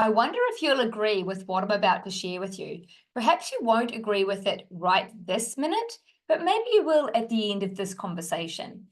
I wonder if you'll agree with what I'm about to share with you. Perhaps you won't agree with it right this minute, but maybe you will at the end of this conversation.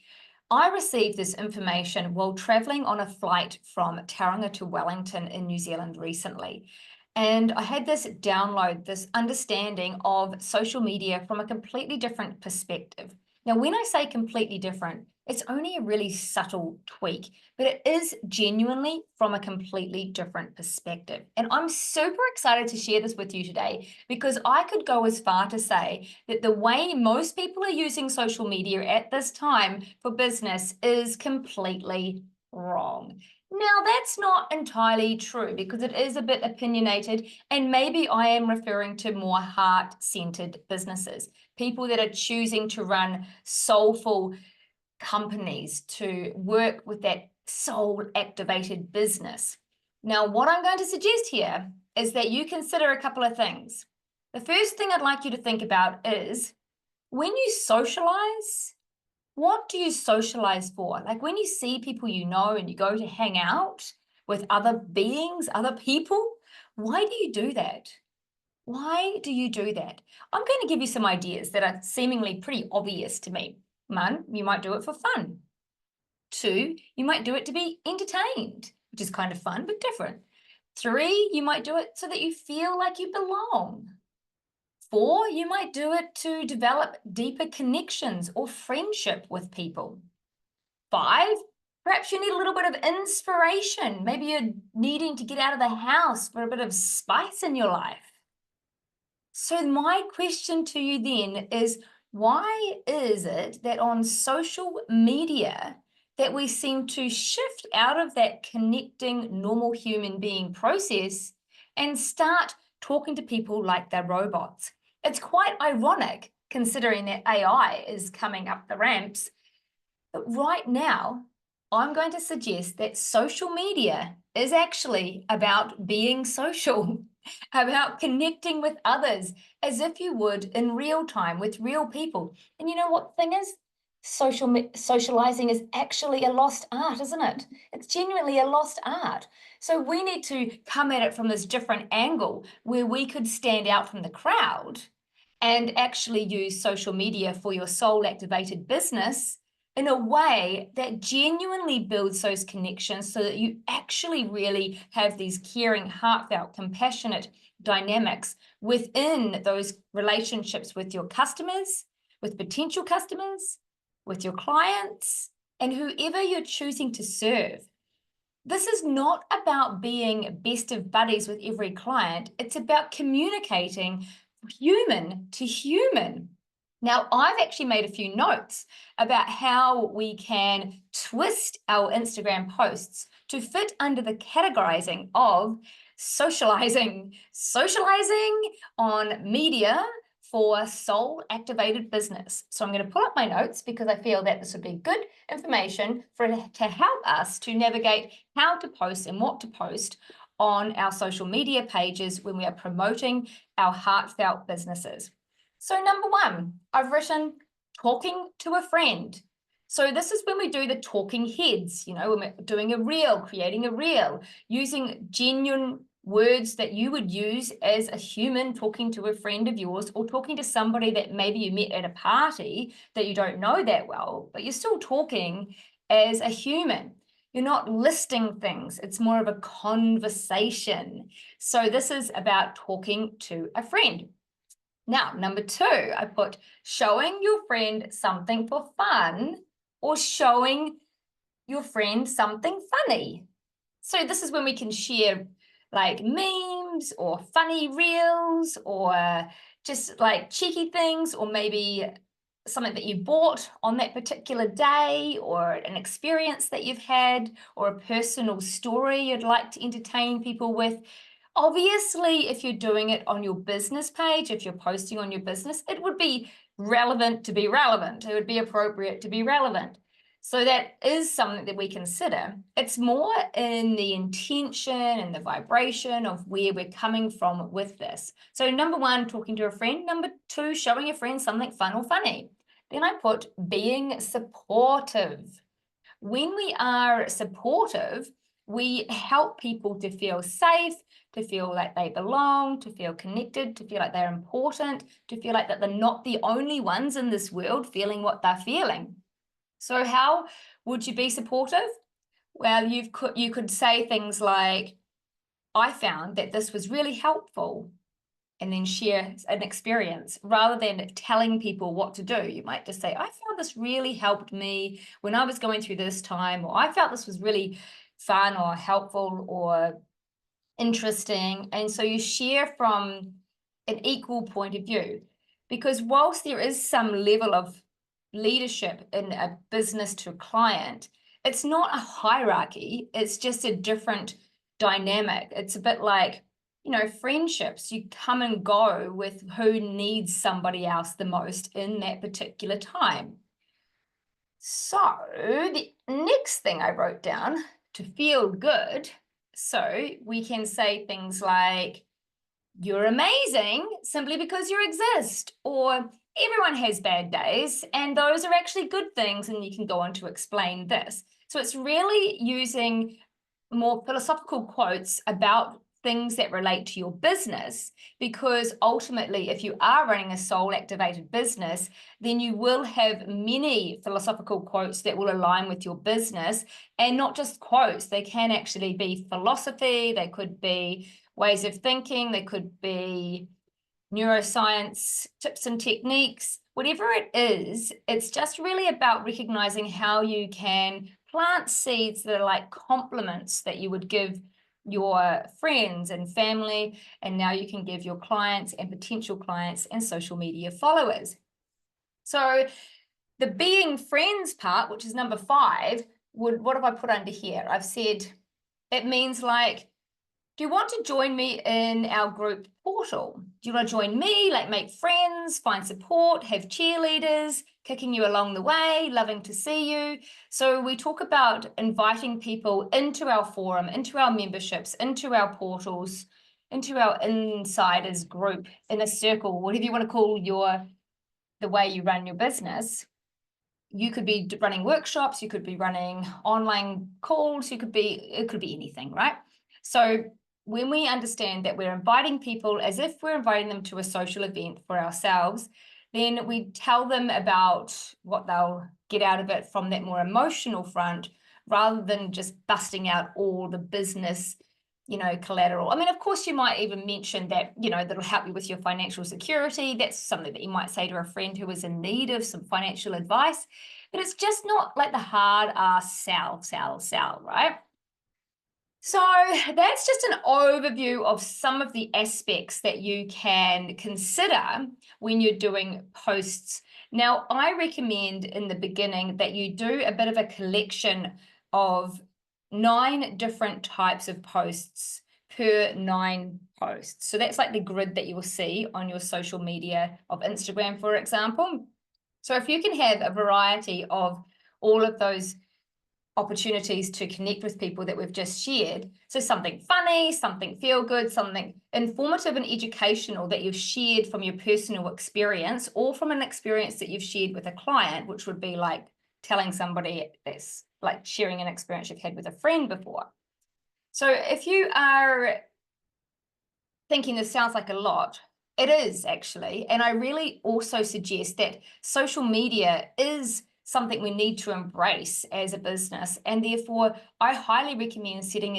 I received this information while traveling on a flight from Tauranga to Wellington in New Zealand recently. And I had this download, this understanding of social media from a completely different perspective. Now, when I say completely different, it's only a really subtle tweak, but it is genuinely from a completely different perspective. And I'm super excited to share this with you today because I could go as far to say that the way most people are using social media at this time for business is completely wrong. Now, that's not entirely true because it is a bit opinionated, and maybe I am referring to more heart-centered businesses, people that are choosing to run soulful companies, to work with that soul-activated business. Now, what I'm going to suggest here is that you consider a couple of things. The first thing I'd like you to think about is when you socialize, what do you socialize for? Like when you see people you know and you go to hang out with other beings, other people, why do you do that? Why do you do that? I'm going to give you some ideas that are seemingly pretty obvious to me. One, you might do it for fun. Two, you might do it to be entertained, which is kind of fun, but different. Three, you might do it so that you feel like you belong. Four, you might do it to develop deeper connections or friendship with people. Five, perhaps you need a little bit of inspiration. Maybe you're needing to get out of the house for a bit of spice in your life. So my question to you then is, why is it that on social media that we seem to shift out of that connecting normal human being process and start talking to people like they're robots? It's quite ironic considering that AI is coming up the ramps. But right now, I'm going to suggest that social media is actually about being social, about connecting with others as if you would in real time with real people. And you know what the thing is? Socializing is actually a lost art, isn't it? It's genuinely a lost art. So we need to come at it from this different angle where we could stand out from the crowd and actually use social media for your soul activated business in a way that genuinely builds those connections so that you actually really have these caring, heartfelt, compassionate dynamics within those relationships with your customers, with potential customers, with your clients, and whoever you're choosing to serve. This is not about being best of buddies with every client. It's about communicating human to human. Now, I've actually made a few notes about how we can twist our Instagram posts to fit under the categorizing of socializing on media for soul activated business. So I'm going to pull up my notes because I feel that this would be good information to help us to navigate how to post and what to post on our social media pages when we are promoting our heartfelt businesses. So number one, I've written talking to a friend. So this is when we do the talking heads, when we're doing a reel, creating a reel, using genuine words that you would use as a human talking to a friend of yours or talking to somebody that maybe you met at a party that you don't know that well, but you're still talking as a human. You're not listing things. It's more of a conversation. So this is about talking to a friend. Now, number two, I put showing your friend something for fun or showing your friend something funny. So this is when we can share like memes or funny reels or just like cheeky things, or maybe something that you bought on that particular day, or an experience that you've had, or a personal story you'd like to entertain people with. Obviously, if you're doing it on your business page, if you're posting on your business, it would be relevant to be relevant. It would be appropriate to be relevant. So that is something that we consider. It's more in the intention and the vibration of where we're coming from with this. So number one, talking to a friend. Number two, showing a friend something fun or funny. Then I put being supportive. When we are supportive, we help people to feel safe, to feel like they belong, to feel connected, to feel like they're important, to feel like that they're not the only ones in this world feeling what they're feeling. So how would you be supportive? Well, you could say things like, I found that this was really helpful, and then share an experience rather than telling people what to do. You might just say, I found this really helped me when I was going through this time, or I felt this was really fun or helpful or interesting. And so you share from an equal point of view, because whilst there is some level of leadership in a business to a client, it's not a hierarchy. It's just a different dynamic. It's a bit like, friendships. You come and go with who needs somebody else the most in that particular time. So the next thing I wrote down, to feel good, so we can say things like, you're amazing simply because you exist, or everyone has bad days and those are actually good things, and you can go on to explain this. So it's really using more philosophical quotes about things that relate to your business, because ultimately, if you are running a soul activated business, then you will have many philosophical quotes that will align with your business. And not just quotes, they can actually be philosophy, they could be ways of thinking, they could be neuroscience tips and techniques, whatever it is. It's just really about recognizing how you can plant seeds that are like compliments that you would give your friends and family, and now you can give your clients and potential clients and social media followers. So the being friends part, which is number 5, what have I put under here? I've said it means like, do you want to join me in our group portal? Do you want to join me, like make friends, find support, have cheerleaders, kicking you along the way, loving to see you? So we talk about inviting people into our forum, into our memberships, into our portals, into our insiders group, in a circle, whatever you want to call the way you run your business. You could be running workshops, you could be running online calls, it could be anything, right? So when we understand that we're inviting people as if we're inviting them to a social event for ourselves, then we tell them about what they'll get out of it from that more emotional front, rather than just busting out all the business, collateral. I mean, of course, you might even mention that, that'll help you with your financial security. That's something that you might say to a friend who is in need of some financial advice, but it's just not like the hard ass sell, right? So that's just an overview of some of the aspects that you can consider when you're doing posts. Now, I recommend in the beginning that you do a bit of a collection of 9 different types of posts per 9 posts. So that's like the grid that you will see on your social media of Instagram, for example. So if you can have a variety of all of those opportunities to connect with people that we've just shared. So something funny, something feel good, something informative and educational that you've shared from your personal experience, or from an experience that you've shared with a client, which would be like telling somebody, that's like sharing an experience you've had with a friend before. So if you are thinking this sounds like a lot, it is actually. And I really also suggest that social media is something we need to embrace as a business. And therefore, I highly recommend setting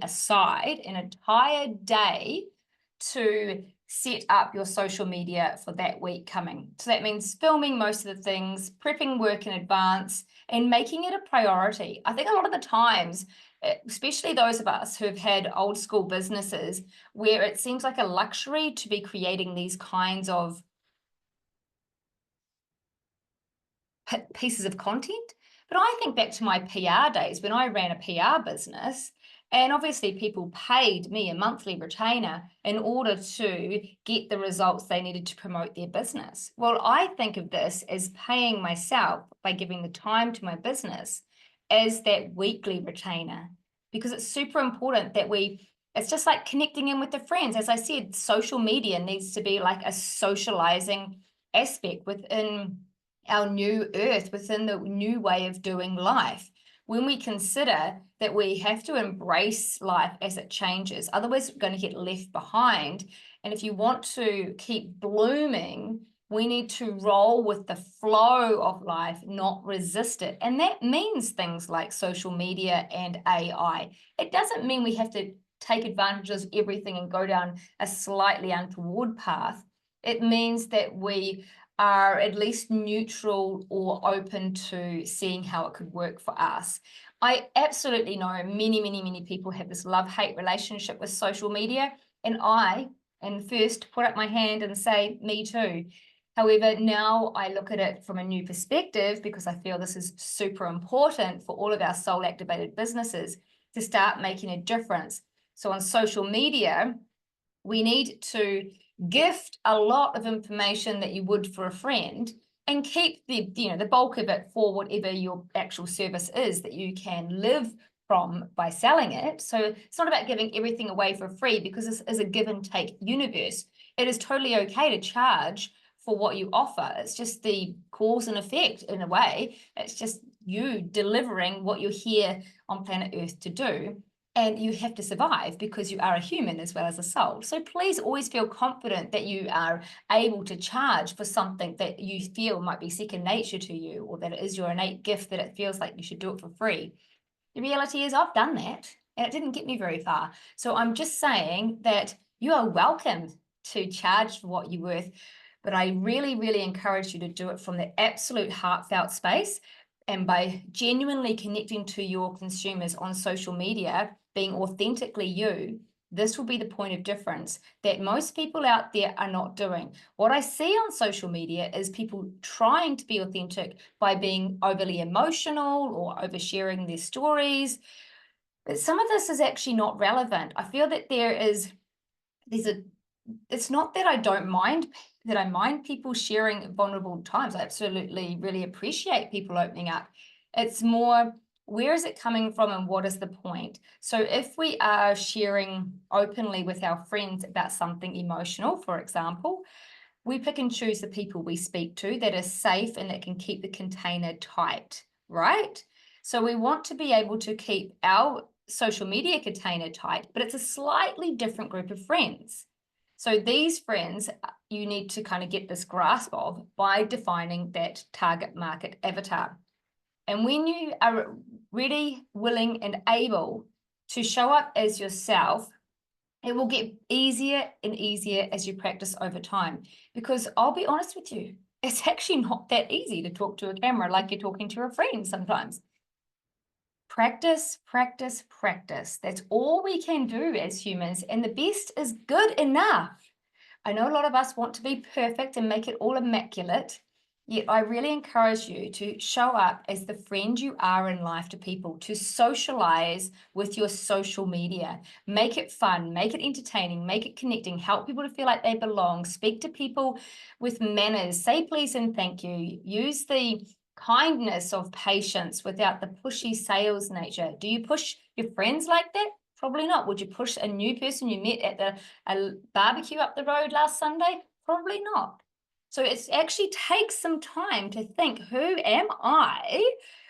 aside an entire day to set up your social media for that week coming. So that means filming most of the things, prepping work in advance, and making it a priority. I think a lot of the times, especially those of us who have had old school businesses where it seems like a luxury to be creating these kinds of pieces of content. But I think back to my PR days when I ran a PR business, and obviously people paid me a monthly retainer in order to get the results they needed to promote their business. Well, I think of this as paying myself by giving the time to my business as that weekly retainer, because it's super important that it's just like connecting in with the friends. As I said, social media needs to be like a socializing aspect within our new earth, within the new way of doing life. When we consider that we have to embrace life as it changes. Otherwise, we're going to get left behind. And if you want to keep blooming, we need to roll with the flow of life, not resist it. And that means things like social media and AI. It doesn't mean we have to take advantage of everything and go down a slightly untoward path. It means that we are at least neutral or open to seeing how it could work for us. I absolutely know many people have this love-hate relationship with social media, and first put up my hand and say, me too. However, now I look at it from a new perspective because I feel this is super important for all of our soul-activated businesses to start making a difference. So on social media, we need to gift a lot of information that you would for a friend and keep the bulk of it for whatever your actual service is that you can live from by selling it. So it's not about giving everything away for free, because this is a give and take universe. It is totally okay to charge for what you offer. It's just the cause and effect in a way. It's just you delivering what you're here on planet Earth to do. And you have to survive because you are a human as well as a soul. So please always feel confident that you are able to charge for something that you feel might be second nature to you, or that it is your innate gift that it feels like you should do it for free. The reality is I've done that and it didn't get me very far. So I'm just saying that you are welcome to charge for what you're worth, but I really encourage you to do it from the absolute heartfelt space, and by genuinely connecting to your consumers on social media, being authentically you. This will be the point of difference that most people out there are not doing. What I see on social media is people trying to be authentic by being overly emotional or oversharing their stories. But some of this is actually not relevant. I feel that it's not that I don't mind, that I mind people sharing vulnerable times. I absolutely really appreciate people opening up. It's more, where is it coming from and what is the point? So if we are sharing openly with our friends about something emotional, for example, we pick and choose the people we speak to that are safe and that can keep the container tight, right? So we want to be able to keep our social media container tight, but it's a slightly different group of friends. So these friends, you need to kind of get this grasp of by defining that target market avatar. And when you are ready, willing, and able to show up as yourself, it will get easier and easier as you practice over time. Because I'll be honest with you, it's actually not that easy to talk to a camera like you're talking to a friend sometimes. Practice. That's all we can do as humans, and the best is good enough. I know a lot of us want to be perfect and make it all immaculate, yet I really encourage you to show up as the friend you are in life to people, to socialize with your social media. Make it fun, make it entertaining, make it connecting, help people to feel like they belong, speak to people with manners, say please and thank you, use the kindness of patience without the pushy sales nature. Do you push your friends like that? Probably not. Would you push a new person you met at a barbecue up the road last Sunday? Probably not. So it actually takes some time to think, who am I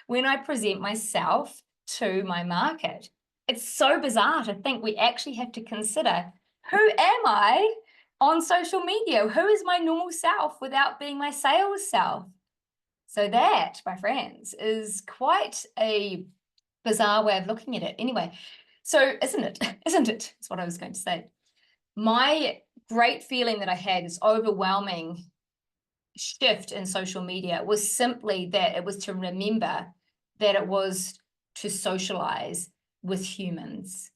when I present myself to my market? It's so bizarre to think we actually have to consider, who am I on social media? Who is my normal self without being my sales self? So that, my friends, is quite a bizarre way of looking at it. Anyway, so isn't it? Isn't it? That's what I was going to say. My great feeling that I had, this overwhelming shift in social media, was simply that it was to remember that it was to socialize with humans.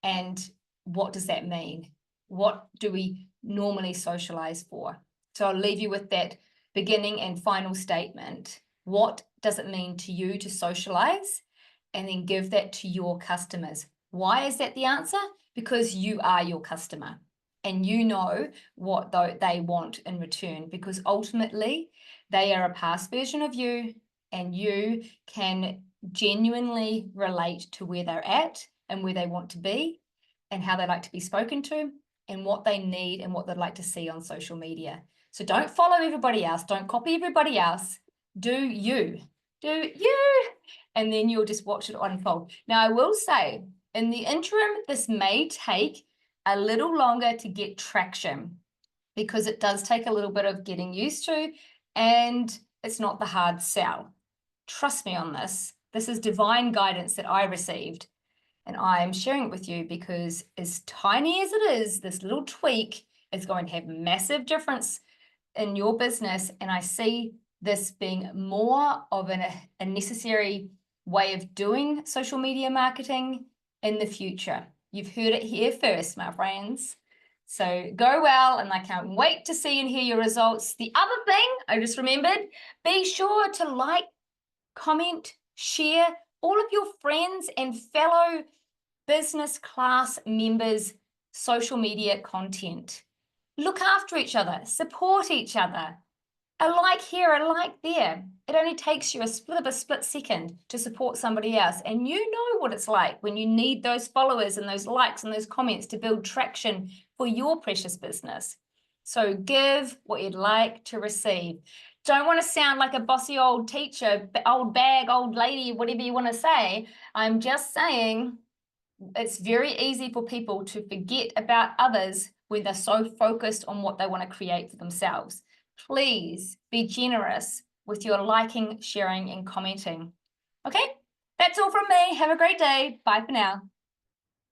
And what does that mean? What do we normally socialize for? So I'll leave you with that beginning and final statement. What does it mean to you to socialize? And then give that to your customers. Why is that the answer? Because you are your customer and you know what they want in return, because ultimately they are a past version of you, and you can genuinely relate to where they're at and where they want to be and how they like to be spoken to and what they need and what they'd like to see on social media. So don't follow everybody else. Don't copy everybody else. Do you. Do you. and then you'll just watch it unfold. Now, I will say, in the interim, this may take a little longer to get traction because it does take a little bit of getting used to, and it's not the hard sell. Trust me on this. This is divine guidance that I received, and I'm sharing it with you because as tiny as it is, this little tweak is going to have massive difference in your business. And I see this being more of a necessary way of doing social media marketing in the future. You've heard it here first, my friends. So go well, and I can't wait to see and hear your results. The other thing I just remembered, be sure to like, comment, share all of your friends and fellow business class members' social media content. Look after each other, support each other. A like here, a like there. It only takes you a split second to support somebody else. And you know what it's like when you need those followers and those likes and those comments to build traction for your precious business. So give what you'd like to receive. Don't want to sound like a bossy old teacher, old bag, old lady, whatever you want to say. I'm just saying it's very easy for people to forget about others when they're so focused on what they want to create for themselves. Please be generous with your liking, sharing, and commenting. Okay, that's all from me. Have a great day. Bye for now.